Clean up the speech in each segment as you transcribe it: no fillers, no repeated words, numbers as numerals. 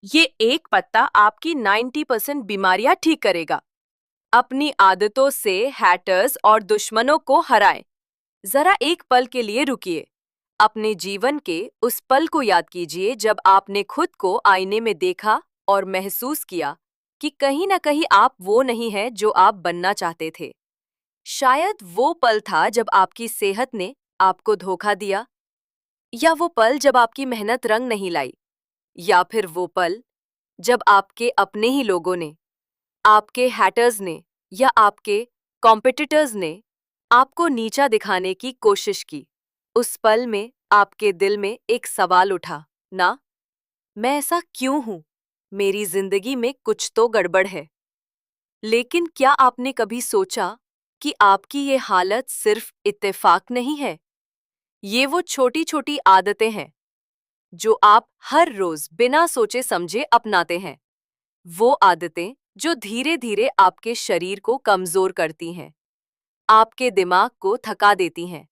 ये एक पत्ता आपकी 90% बीमारियां ठीक करेगा। अपनी आदतों से हैटर्स और दुश्मनों को हराएं। जरा एक पल के लिए रुकिए। अपने जीवन के उस पल को याद कीजिए जब आपने खुद को आईने में देखा और महसूस किया कि कहीं ना कहीं आप वो नहीं हैं जो आप बनना चाहते थे। शायद वो पल था जब आपकी सेहत ने आपको धोखा दिया, या वो पल जब आपकी मेहनत रंग नहीं लाई, या फिर वो पल जब आपके अपने ही लोगों ने, आपके हैटर्स ने या आपके कॉम्पिटिटर्स ने आपको नीचा दिखाने की कोशिश की। उस पल में आपके दिल में एक सवाल उठा ना, मैं ऐसा क्यों हूं? मेरी जिंदगी में कुछ तो गड़बड़ है। लेकिन क्या आपने कभी सोचा कि आपकी ये हालत सिर्फ इत्तेफाक नहीं है? ये वो छोटी छोटी आदतें हैं जो आप हर रोज बिना सोचे समझे अपनाते हैं। वो आदतें जो धीरे धीरे आपके शरीर को कमजोर करती हैं, आपके दिमाग को थका देती हैं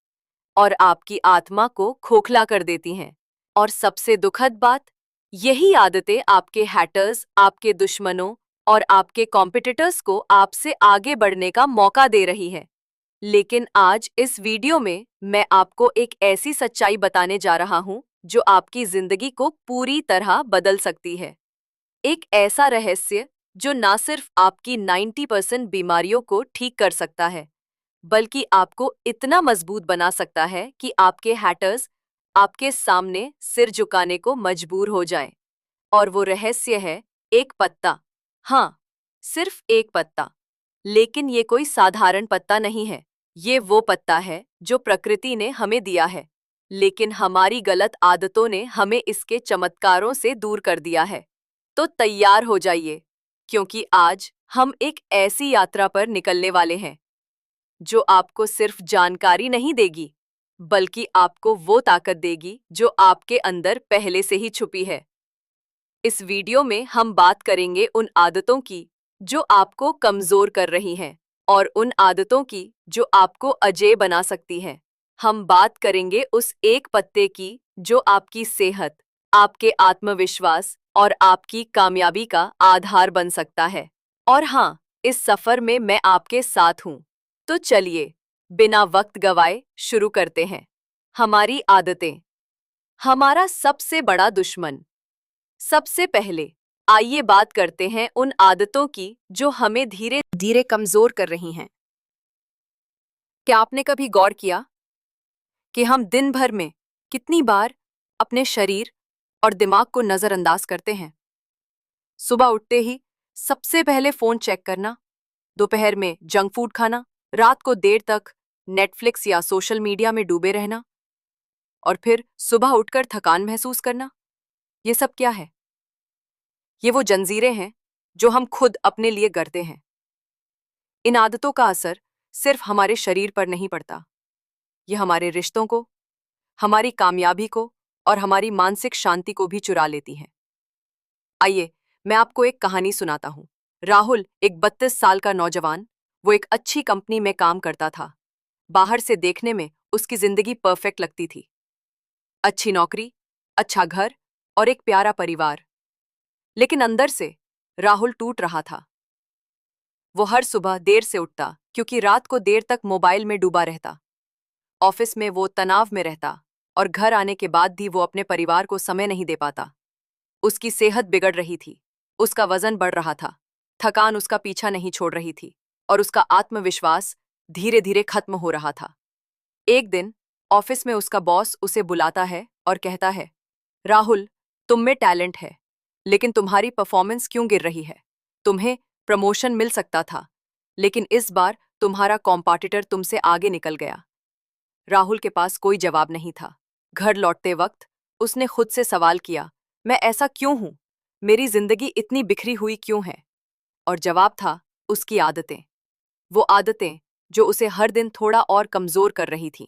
और आपकी आत्मा को खोखला कर देती हैं। और सबसे दुखद बात, यही आदतें आपके हैटर्स, आपके दुश्मनों और आपके कॉम्पिटिटर्स को आपसे आगे बढ़ने का मौका दे रही हैं। लेकिन आज इस वीडियो में मैं आपको एक ऐसी सच्चाई बताने जा रहा हूं जो आपकी जिंदगी को पूरी तरह बदल सकती है। एक ऐसा रहस्य जो ना सिर्फ आपकी 90% बीमारियों को ठीक कर सकता है, बल्कि आपको इतना मजबूत बना सकता है कि आपके हैटर्स आपके सामने सिर झुकाने को मजबूर हो जाएं। और वो रहस्य है एक पत्ता। हाँ, सिर्फ एक पत्ता। लेकिन ये कोई साधारण पत्ता नहीं है। ये वो पत्ता है जो प्रकृति ने हमें दिया है, लेकिन हमारी गलत आदतों ने हमें इसके चमत्कारों से दूर कर दिया है। तो तैयार हो जाइए, क्योंकि आज हम एक ऐसी यात्रा पर निकलने वाले हैं जो आपको सिर्फ जानकारी नहीं देगी, बल्कि आपको वो ताकत देगी जो आपके अंदर पहले से ही छुपी है। इस वीडियो में हम बात करेंगे उन आदतों की जो आपको कमजोर कर रही हैं और उन आदतों की जो आपको अजेय बना सकती हैं। हम बात करेंगे उस एक पत्ते की जो आपकी सेहत, आपके आत्मविश्वास और आपकी कामयाबी का आधार बन सकता है। और हाँ, इस सफर में मैं आपके साथ हूँ। तो चलिए, बिना वक्त गवाए शुरू करते हैं। हमारी आदतें, हमारा सबसे बड़ा दुश्मन। सबसे पहले आइए बात करते हैं उन आदतों की जो हमें धीरे धीरे कमजोर कर रही हैं। क्या आपने कभी गौर किया कि हम दिन भर में कितनी बार अपने शरीर और दिमाग को नजरअंदाज करते हैं? सुबह उठते ही सबसे पहले फोन चेक करना, दोपहर में जंक फूड खाना, रात को देर तक नेटफ्लिक्स या सोशल मीडिया में डूबे रहना, और फिर सुबह उठकर थकान महसूस करना। ये सब क्या है? ये वो जंजीरें हैं जो हम खुद अपने लिए गढ़ते हैं। इन आदतों का असर सिर्फ हमारे शरीर पर नहीं पड़ता, ये हमारे रिश्तों को, हमारी कामयाबी को और हमारी मानसिक शांति को भी चुरा लेती हैं। आइए, मैं आपको एक कहानी सुनाता हूँ। राहुल एक 32 साल का नौजवान, वो एक अच्छी कंपनी में काम करता था। बाहर से देखने में उसकी जिंदगी परफेक्ट लगती थी। अच्छी नौकरी, अच्छा घर और एक प्यारा परिवार। लेकिन अंदर से राहुल टूट रहा था। वो हर सुबह देर से उठता क्योंकि रात को देर तक मोबाइल में डूबा रहता। ऑफिस में वो तनाव में रहता और घर आने के बाद भी वो अपने परिवार को समय नहीं दे पाता। उसकी सेहत बिगड़ रही थी, उसका वजन बढ़ रहा था, थकान उसका पीछा नहीं छोड़ रही थी और उसका आत्मविश्वास धीरे धीरे खत्म हो रहा था। एक दिन ऑफिस में उसका बॉस उसे बुलाता है और कहता है, राहुल, तुम में टैलेंट है, लेकिन तुम्हारी परफॉर्मेंस क्यों गिर रही है? तुम्हें प्रमोशन मिल सकता था, लेकिन इस बार तुम्हारा कॉम्पिटिटर तुमसे आगे निकल गया। राहुल के पास कोई जवाब नहीं था। घर लौटते वक्त उसने खुद से सवाल किया, मैं ऐसा क्यों हूं? मेरी जिंदगी इतनी बिखरी हुई क्यों है? और जवाब था उसकी आदतें। वो आदतें जो उसे हर दिन थोड़ा और कमजोर कर रही थीं।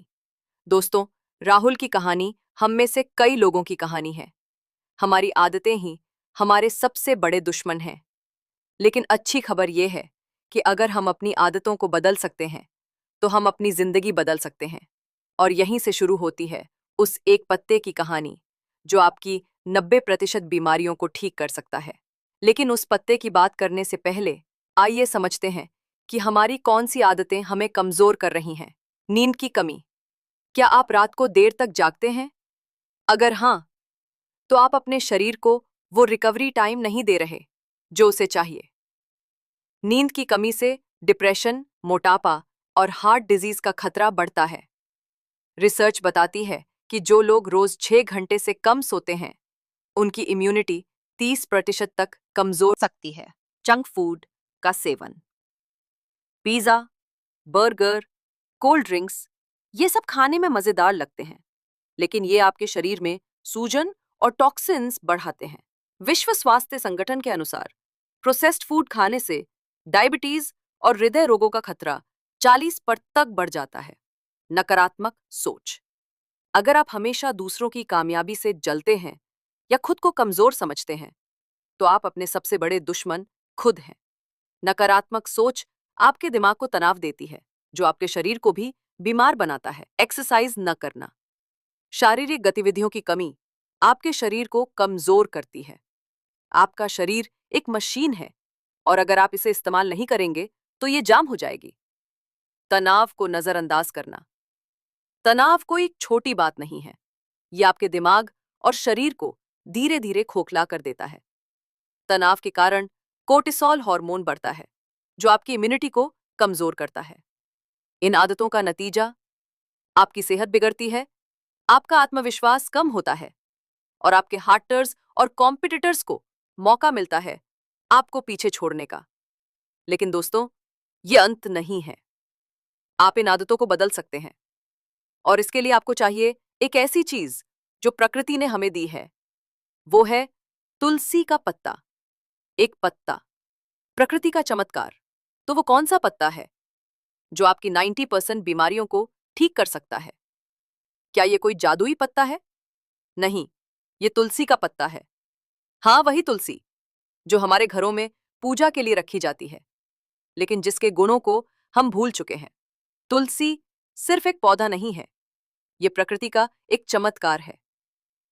दोस्तों, राहुल की कहानी हम में से कई लोगों की कहानी है। हमारी आदतें ही हमारे सबसे बड़े दुश्मन हैं। लेकिन अच्छी खबर यह है कि अगर हम अपनी आदतों को बदल सकते हैं, तो हम अपनी जिंदगी बदल सकते हैं। और यहीं से शुरू होती है उस एक पत्ते की कहानी जो आपकी 90% बीमारियों को ठीक कर सकता है। लेकिन उस पत्ते की बात करने से पहले आइए समझते हैं कि हमारी कौन सी आदतें हमें कमजोर कर रही हैं। नींद की कमी। क्या आप रात को देर तक जागते हैं? अगर हाँ, तो आप अपने शरीर को वो रिकवरी टाइम नहीं दे रहे जो उसे चाहिए। नींद की कमी से डिप्रेशन, मोटापा और हार्ट डिजीज का खतरा बढ़ता है। रिसर्च बताती है कि जो लोग रोज 6 घंटे से कम सोते हैं, उनकी इम्यूनिटी 30% तक कमजोर हो सकती है। जंक फूड का seven. Pizza, burger, cold drinks, ये सब खाने में मजेदार लगते हैं, लेकिन ये आपके शरीर में सूजन और टॉक्सिन्स बढ़ाते हैं। विश्व स्वास्थ्य संगठन के अनुसार प्रोसेस्ड फूड खाने से डायबिटीज और हृदय रोगों का खतरा 40% तक बढ़ जाता है। नकारात्मक सोच। अगर आप हमेशा दूसरों की कामयाबी से जलते हैं या खुद को कमजोर समझते हैं, तो आप अपने सबसे बड़े दुश्मन खुद हैं। नकारात्मक सोच आपके दिमाग को तनाव देती है, जो आपके शरीर को भी बीमार बनाता है। एक्सरसाइज न करना। शारीरिक गतिविधियों की कमी आपके शरीर को कमजोर करती है। आपका शरीर एक मशीन है, और अगर आप इसे इस्तेमाल नहीं करेंगे तो ये जाम हो जाएगी। तनाव को नजरअंदाज करना। तनाव कोई छोटी बात नहीं है। यह आपके दिमाग और शरीर को धीरे धीरे खोखला कर देता है। तनाव के कारण कोर्टिसोल हार्मोन बढ़ता है, जो आपकी इम्यूनिटी को कमजोर करता है। इन आदतों का नतीजा आपकी सेहत बिगड़ती है, आपका आत्मविश्वास कम होता है, और आपके हार्टर्स और कॉम्पिटिटर्स को मौका मिलता है आपको पीछे छोड़ने का। लेकिन दोस्तों, ये अंत नहीं है। आप इन आदतों को बदल सकते हैं, और इसके लिए आपको चाहिए एक ऐसी चीज जो प्रकृति ने हमें दी है। वो है तुलसी का पत्ता। एक पत्ता, प्रकृति का चमत्कार। तो वो कौन सा पत्ता है जो आपकी 90% बीमारियों को ठीक कर सकता है? क्या ये कोई जादुई पत्ता है? नहीं, ये तुलसी का पत्ता है। हाँ, वही तुलसी जो हमारे घरों में पूजा के लिए रखी जाती है, लेकिन जिसके गुणों को हम भूल चुके हैं। तुलसी सिर्फ एक पौधा नहीं है, ये प्रकृति का एक चमत्कार है।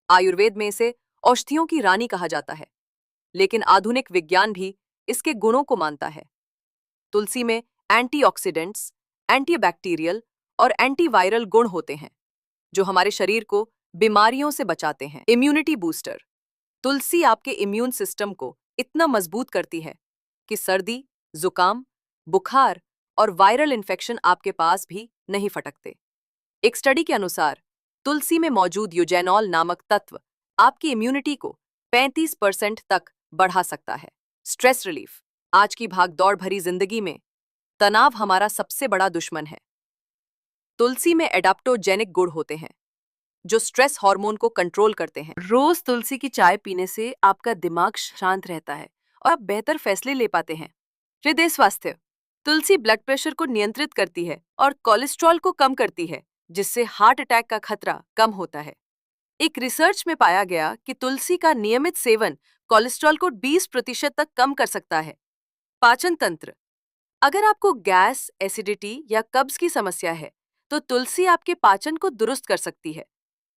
आयुर्वेद में इसे औषधियों की रानी कहा जाता है, लेकिन आधुनिक विज्ञान भी इसके गुणों को मानता है। तुलसी में एंटीऑक्सीडेंट्स, एंटीबैक्टीरियल और एंटीवायरल गुण होते हैं, जो हमारे शरीर को बीमारियों से बचाते हैं। Immunity booster. तुलसी आपके इम्यून सिस्टम को इतना मजबूत करती है कि सर्दी, जुकाम, बुखार और वायरल इन्फेक्शन आपके पास भी नहीं फटकते। एक स्टडी के अनुसार तुलसी में मौजूद यूजेनॉल नामक तत्व आपकी इम्यूनिटी को 35% तक बढ़ा सकता है। Stress relief. आज की भागदौड़ भरी जिंदगी में तनाव हमारा सबसे बड़ा दुश्मन है। तुलसी में एडाप्टोजेनिक गुण होते हैं, जो स्ट्रेस हार्मोन को कंट्रोल करते हैं। रोज तुलसी की चाय पीने से आपका दिमाग शांत रहता है और आप बेहतर फैसले ले पाते हैं। हृदय स्वास्थ्य। तुलसी ब्लड प्रेशर को नियंत्रित करती है और कोलेस्ट्रॉल को कम करती है, जिससे हार्ट अटैक का खतरा कम होता है। एक रिसर्च में पाया गया कि तुलसी का नियमित सेवन कोलेस्ट्रॉल को 20% तक कम कर सकता है। पाचन तंत्र। अगर आपको गैस, एसिडिटी या कब्ज की समस्या है, तो तुलसी आपके पाचन को दुरुस्त कर सकती है।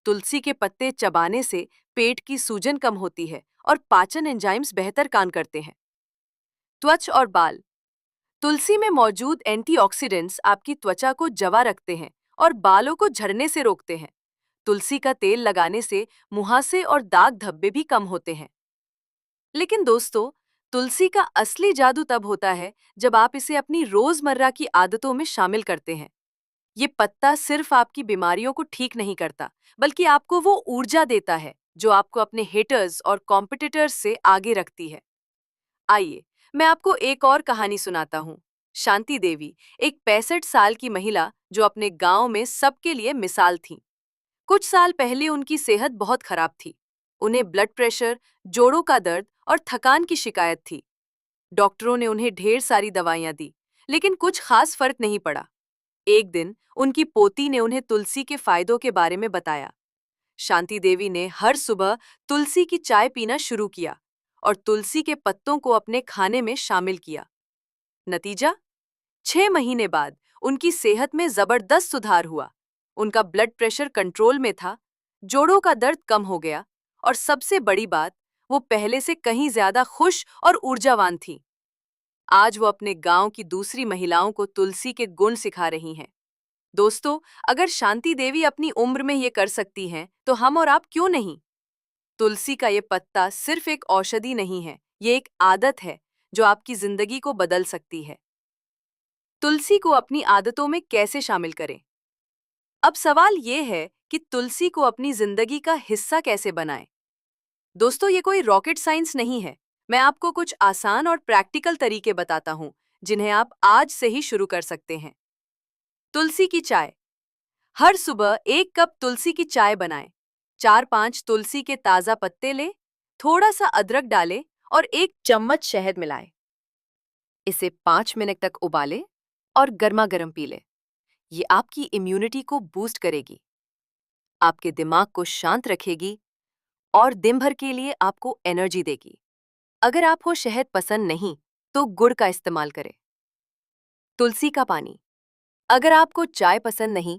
तुलसी के पत्ते चबाने से पेट की सूजन कम होती है और पाचन एंजाइम्स बेहतर काम करते हैं। त्वचा और बाल। तुलसी में मौजूद एंटीऑक्सीडेंट्स आपकी त्वचा को जवा रखते हैं और बालों को झड़ने से रोकते हैं। तुलसी का तेल लगाने से मुहासे और दाग धब्बे भी कम होते हैं। लेकिन दोस्तों, तुलसी का असली जादू तब होता है जब आप इसे अपनी रोजमर्रा की आदतों में शामिल करते हैं। ये पत्ता सिर्फ आपकी बीमारियों को ठीक नहीं करता, बल्कि आपको वो ऊर्जा देता है जो आपको अपने हेटर्स और कॉम्पिटिटर्स से आगे रखती है। आइए, मैं आपको एक और कहानी सुनाता हूँ। शांति देवी एक 65 साल की महिला जो अपने गांव में सबके लिए मिसाल थी। कुछ साल पहले उनकी सेहत बहुत खराब थी। उन्हें ब्लड प्रेशर, जोड़ों का दर्द और थकान की शिकायत थी। डॉक्टरों ने उन्हें ढेर सारी दवाइयां दी, लेकिन कुछ खास फर्क नहीं पड़ा। एक दिन उनकी पोती ने उन्हें तुलसी के फायदों के बारे में बताया। शांति देवी ने हर सुबह तुलसी की चाय पीना शुरू किया और तुलसी के पत्तों को अपने खाने में शामिल किया। नतीजा? 6 महीने बाद उनकी सेहत में जबरदस्त सुधार हुआ। उनका ब्लड प्रेशर कंट्रोल में था, जोड़ों का दर्द कम हो गया और सबसे बड़ी बात, वो पहले से कहीं ज्यादा खुश और ऊर्जावान थी। आज वो अपने गांव की दूसरी महिलाओं को तुलसी के गुण सिखा रही हैं। दोस्तों, अगर शांति देवी अपनी उम्र में ये कर सकती हैं, तो हम और आप क्यों नहीं? तुलसी का ये पत्ता सिर्फ एक औषधि नहीं है, ये एक आदत है जो आपकी जिंदगी को बदल सकती है। तुलसी को अपनी आदतों में कैसे शामिल करें? अब सवाल ये है कि तुलसी को अपनी जिंदगी का हिस्सा कैसे बनाएं? दोस्तों, ये कोई रॉकेट साइंस नहीं है। मैं आपको कुछ आसान और प्रैक्टिकल तरीके बताता हूं, जिन्हें आप आज से ही शुरू कर सकते हैं। तुलसी की चाय। हर सुबह 1 कप तुलसी की चाय बनाएं। 4-5 तुलसी के ताजा पत्ते लें, थोड़ा सा अदरक डालें और 1 चम्मच शहद मिलाएं। इसे 5 मिनट तक उबालें और गर्मा गर्म पी लें। ये आपकी इम्यूनिटी को बूस्ट करेगी, आपके दिमाग को शांत रखेगी और दिन भर के लिए आपको एनर्जी देगी। अगर आपको शहद पसंद नहीं, तो गुड़ का इस्तेमाल करें। तुलसी का पानी। अगर आपको चाय पसंद नहीं,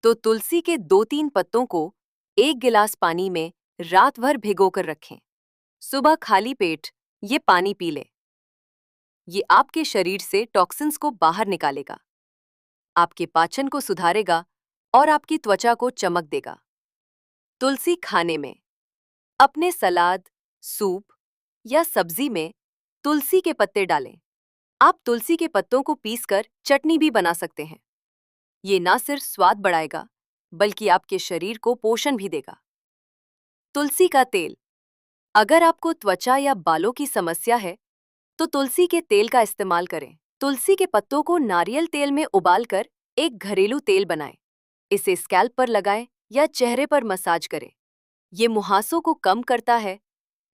तो तुलसी के 2-3 पत्तों को 1 गिलास पानी में रात भर भिगोकर रखें। सुबह खाली पेट ये पानी पी लें। ये आपके शरीर से टॉक्सिन्स को बाहर निकालेगा, आपके पाचन को सुधारेगा और आपकी त्वचा को चमक देगा। तुलसी खाने में। अपने सलाद, सूप या सब्जी में तुलसी के पत्ते डालें। आप तुलसी के पत्तों को पीसकर चटनी भी बना सकते हैं। ये ना सिर्फ स्वाद बढ़ाएगा, बल्कि आपके शरीर को पोषण भी देगा। तुलसी का तेल। अगर आपको त्वचा या बालों की समस्या है, तो तुलसी के तेल का इस्तेमाल करें। तुलसी के पत्तों को नारियल तेल में उबालकर एक घरेलू तेल बनाएं। इसे स्कैल्प पर लगाएं या चेहरे पर मसाज करें। ये मुहासों को कम करता है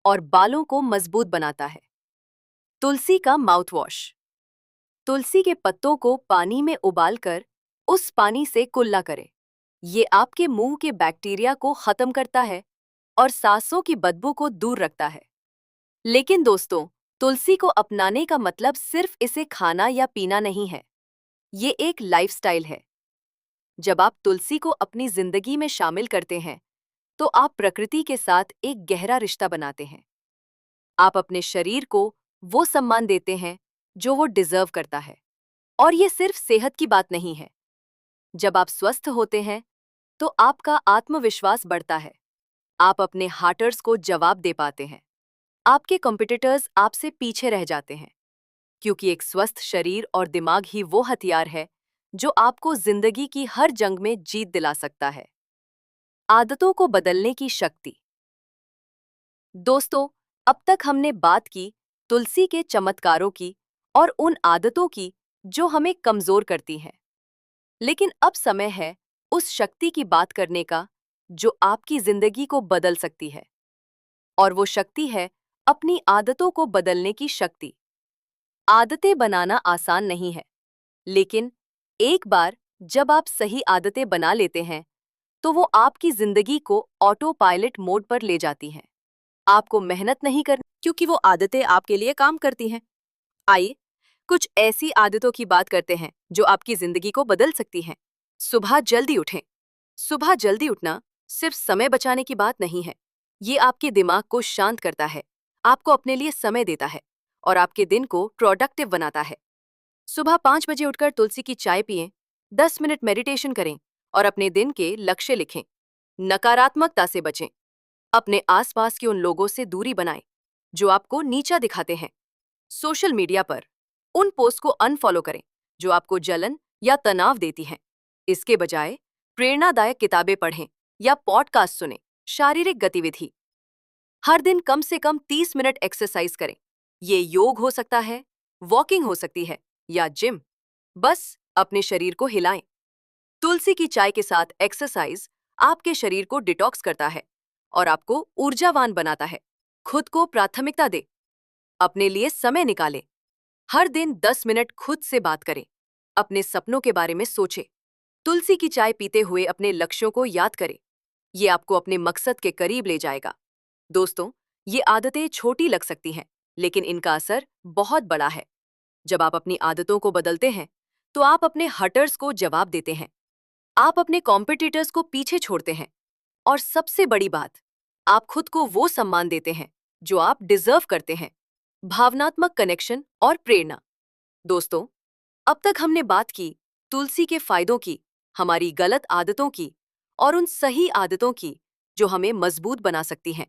और बालों को मजबूत बनाता है। तुलसी का माउथ वॉश। तुलसी के पत्तों को पानी में उबालकर उस पानी से कुल्ला करें। ये आपके मुंह के बैक्टीरिया को खत्म करता है और सांसों की बदबू को दूर रखता है। लेकिन दोस्तों, तुलसी को अपनाने का मतलब सिर्फ इसे खाना या पीना नहीं है। ये एक लाइफस्टाइल है। जब आप तुलसी को अपनी जिंदगी में शामिल करते हैं, तो आप प्रकृति के साथ एक गहरा रिश्ता बनाते हैं। आप अपने शरीर को वो सम्मान देते हैं जो वो डिजर्व करता है। और ये सिर्फ सेहत की बात नहीं है। जब आप स्वस्थ होते हैं, तो आपका आत्मविश्वास बढ़ता है। आप अपने हार्टर्स को जवाब दे पाते हैं। आपके कॉम्पिटिटर्स आपसे पीछे रह जाते हैं, क्योंकि एक स्वस्थ शरीर और दिमाग ही वो हथियार है जो आपको जिंदगी की हर जंग में जीत दिला सकता है। आदतों को बदलने की शक्ति। दोस्तों, अब तक हमने बात की तुलसी के चमत्कारों की और उन आदतों की जो हमें कमजोर करती हैं। लेकिन अब समय है उस शक्ति की बात करने का जो आपकी जिंदगी को बदल सकती है। और वो शक्ति है अपनी आदतों को बदलने की शक्ति। आदतें बनाना आसान नहीं है, लेकिन एक बार जब आप सही आदतें बना लेते हैं, तो वो आपकी जिंदगी को ऑटो पायलट मोड पर ले जाती हैं। आपको मेहनत नहीं करनी, क्योंकि वो आदतें आपके लिए काम करती हैं। आइए कुछ ऐसी आदतों की बात करते हैं जो आपकी जिंदगी को बदल सकती हैं। सुबह जल्दी उठें। सुबह जल्दी उठना सिर्फ समय बचाने की बात नहीं है। ये आपके दिमाग को शांत करता है, आपको अपने लिए समय देता है और आपके दिन को प्रोडक्टिव बनाता है। सुबह 5 बजे उठकर तुलसी की चाय पिएं, 10 मिनट मेडिटेशन करें और अपने दिन के लक्ष्य लिखें। नकारात्मकता से बचें। अपने आसपास के उन लोगों से दूरी बनाएं जो आपको नीचा दिखाते हैं। सोशल मीडिया पर उन पोस्ट को अनफॉलो करें जो आपको जलन या तनाव देती हैं। इसके बजाय प्रेरणादायक किताबें पढ़ें या पॉडकास्ट सुनें। शारीरिक गतिविधि। हर दिन कम से कम 30 मिनट एक्सरसाइज करें। ये योग हो सकता है, वॉकिंग हो सकती है या जिम। बस अपने शरीर को हिलाएं। तुलसी की चाय के साथ एक्सरसाइज आपके शरीर को डिटॉक्स करता है और आपको ऊर्जावान बनाता है। खुद को प्राथमिकता दे। अपने लिए समय निकालें। हर दिन 10 मिनट खुद से बात करें। अपने सपनों के बारे में सोचें। तुलसी की चाय पीते हुए अपने लक्ष्यों को याद करें। ये आपको अपने मकसद के करीब ले जाएगा। दोस्तों, ये आदतें छोटी लग सकती हैं, लेकिन इनका असर बहुत बड़ा है। जब आप अपनी आदतों को बदलते हैं, तो आप अपने हटर्स को जवाब देते हैं। आप अपने कॉम्पिटिटर्स को पीछे छोड़ते हैं। और सबसे बड़ी बात, आप खुद को वो सम्मान देते हैं जो आप डिजर्व करते हैं। भावनात्मक कनेक्शन और प्रेरणा। दोस्तों, अब तक हमने बात की तुलसी के फायदों की, हमारी गलत आदतों की और उन सही आदतों की जो हमें मजबूत बना सकती हैं।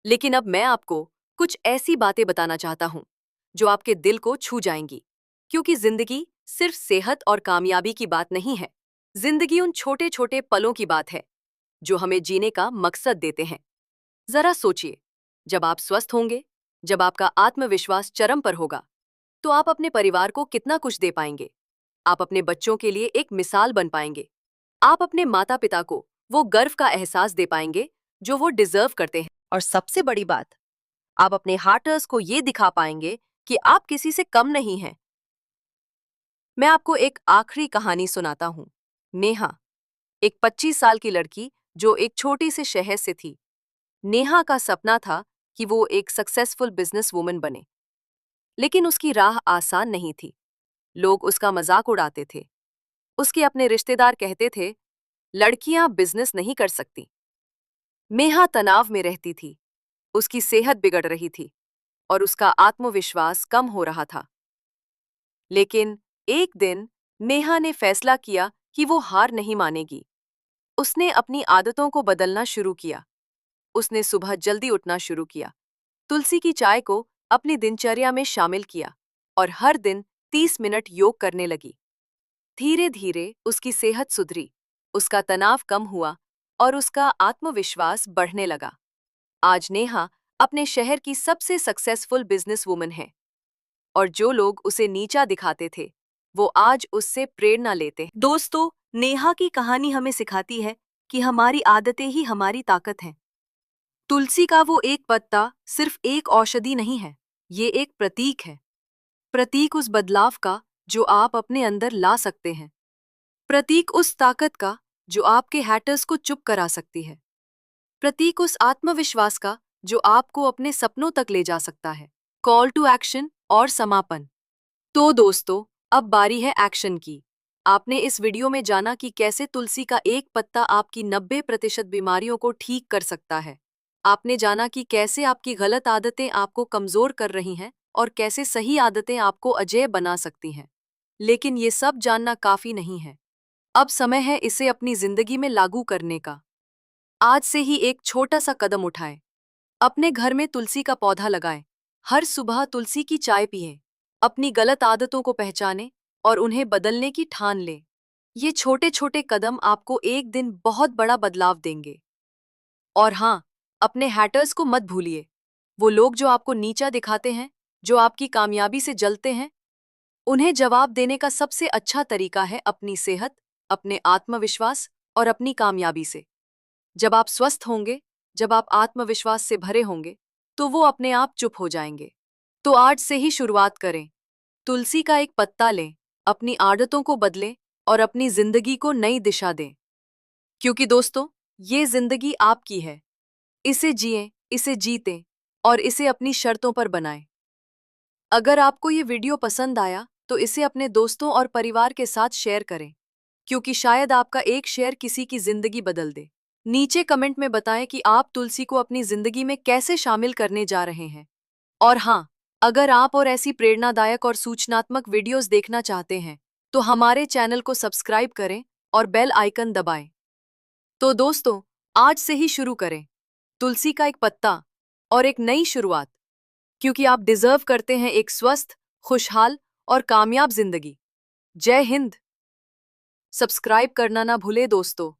लेकिन अब मैं आपको कुछ ऐसी बातें बताना चाहता हूं जो आपके दिल को छू जाएंगी, क्योंकि जिंदगी सिर्फ सेहत और कामयाबी की बात नहीं है। जिंदगी उन छोटे छोटे पलों की बात है जो हमें जीने का मकसद देते हैं। जरा सोचिए, जब आप स्वस्थ होंगे, जब आपका आत्मविश्वास चरम पर होगा, तो आप अपने परिवार को कितना कुछ दे पाएंगे। आप अपने बच्चों के लिए एक मिसाल बन पाएंगे। आप अपने माता पिता को वो गर्व का एहसास दे पाएंगे जो वो डिजर्व करते हैं। और सबसे बड़ी बात, आप अपने हार्टर्स को ये दिखा पाएंगे कि आप किसी से कम नहीं हैं। मैं आपको एक आखिरी कहानी सुनाता हूँ। नेहा, एक 25 साल की लड़की जो एक छोटी से शहर से थी। नेहा का सपना था कि वो एक सक्सेसफुल बिजनेस वुमन बने, लेकिन उसकी राह आसान नहीं थी। लोग उसका मजाक उड़ाते थे। उसके अपने रिश्तेदार कहते थे, लड़कियां बिजनेस नहीं कर सकती। नेहा तनाव में रहती थी, उसकी सेहत बिगड़ रही थी और उसका आत्मविश्वास कम हो रहा था। लेकिन एक दिन नेहा ने फैसला किया कि वो हार नहीं मानेगी। उसने अपनी आदतों को बदलना शुरू किया। उसने सुबह जल्दी उठना शुरू किया, तुलसी की चाय को अपनी दिनचर्या में शामिल किया और हर दिन 30 मिनट योग करने लगी। धीरे धीरे उसकी सेहत सुधरी, उसका तनाव कम हुआ और उसका आत्मविश्वास बढ़ने लगा। आज नेहा अपने शहर की सबसे सक्सेसफुल बिजनेस वुमन है और जो लोग उसे नीचा दिखाते थे, वो आज उससे प्रेरणा लेते हैं। दोस्तों, नेहा की कहानी हमें सिखाती है कि हमारी आदतें ही हमारी ताकत हैं। तुलसी का वो एक पत्ता सिर्फ एक औषधि नहीं है, ये एक प्रतीक है। प्रतीक उस बदलाव का जो आप अपने अंदर ला सकते हैं। प्रतीक उस ताकत का जो आपके हैटर्स को चुप करा सकती है। प्रतीक उस आत्मविश्वास का जो आपको अपने सपनों तक ले जा सकता है। कॉल टू एक्शन और समापन। तो दोस्तों, अब बारी है एक्शन की। आपने इस वीडियो में जाना कि कैसे तुलसी का एक पत्ता आपकी 90% बीमारियों को ठीक कर सकता है। आपने जाना कि कैसे आपकी गलत आदतें आपको कमजोर कर रही हैं और कैसे सही आदतें आपको अजेय बना सकती हैं। लेकिन ये सब जानना काफी नहीं है। अब समय है इसे अपनी जिंदगी में लागू करने का। आज से ही एक छोटा सा कदम उठाएं। अपने घर में तुलसी का पौधा लगाएं। हर सुबह तुलसी की चाय पिएं। अपनी गलत आदतों को पहचानें और उन्हें बदलने की ठान लें। ये छोटे छोटे कदम आपको एक दिन बहुत बड़ा बदलाव देंगे। और हाँ, अपने हैटर्स को मत भूलिए। वो लोग जो आपको नीचा दिखाते हैं, जो आपकी कामयाबी से जलते हैं, उन्हें जवाब देने का सबसे अच्छा तरीका है अपनी सेहत, अपने आत्मविश्वास और अपनी कामयाबी से। जब आप स्वस्थ होंगे, जब आप आत्मविश्वास से भरे होंगे, तो वो अपने आप चुप हो जाएंगे। तो आज से ही शुरुआत करें। तुलसी का एक पत्ता लें, अपनी आदतों को बदलें और अपनी जिंदगी को नई दिशा दें। क्योंकि दोस्तों, ये जिंदगी आपकी है। इसे जिएं, इसे जीतें और इसे अपनी शर्तों पर बनाएं। अगर आपको ये वीडियो पसंद आया, तो इसे अपने दोस्तों और परिवार के साथ शेयर करें, क्योंकि शायद आपका एक शेयर किसी की जिंदगी बदल दे। नीचे कमेंट में बताएं कि आप तुलसी को अपनी जिंदगी में कैसे शामिल करने जा रहे हैं। और हाँ, अगर आप और ऐसी प्रेरणादायक और सूचनात्मक वीडियोस देखना चाहते हैं, तो हमारे चैनल को सब्सक्राइब करें और बेल आइकन दबाएं। तो दोस्तों, आज से ही शुरू करें। तुलसी का एक पत्ता और एक नई शुरुआत, क्योंकि आप डिजर्व करते हैं एक स्वस्थ, खुशहाल और कामयाब जिंदगी। जय हिंद। सब्सक्राइब करना ना भूले दोस्तों।